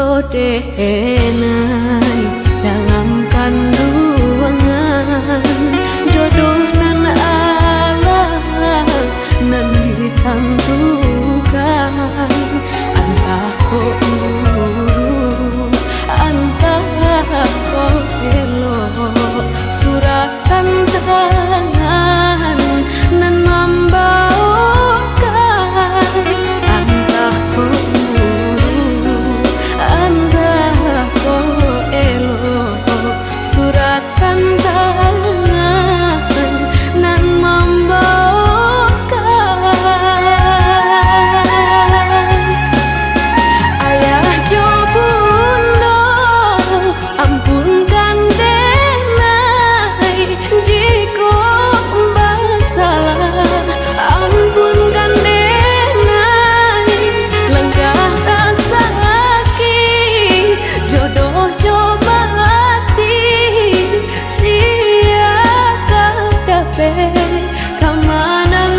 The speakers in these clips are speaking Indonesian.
denai dalam kandungan jodoh nan Allah nan ditentukan antah kok muru antah kok elok suratan tangan nan membawakan antah kok muru antah kok elok suratan tangan nan membawakan ayah jo bunda ampunkan denai jika salah ampunkan denai lenggah rasa sakit jodoh coba hati sia kadape kamanan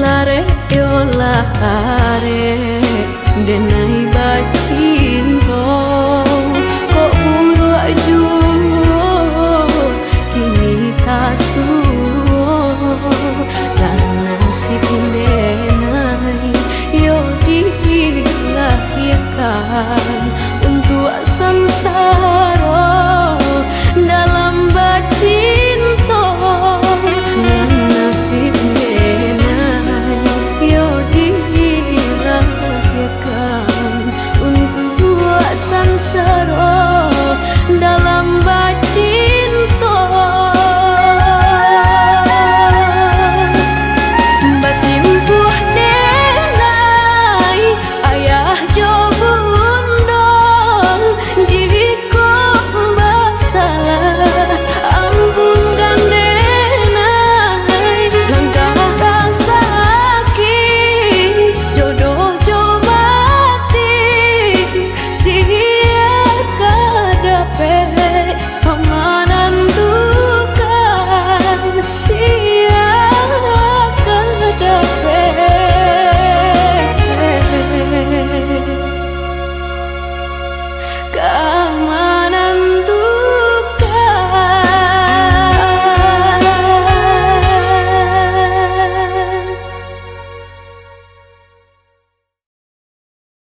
lare yo lare denai bacinto kok buru ajuo kini tasuo dan nasib denai yo dilahirkan untuk sansaro dalam bacinto dan nasib dalam bacinto basimpuh denai ayah jo bundong jika basalah ampunkan denai langkah rasa sakit jodoh coba hati sia kadape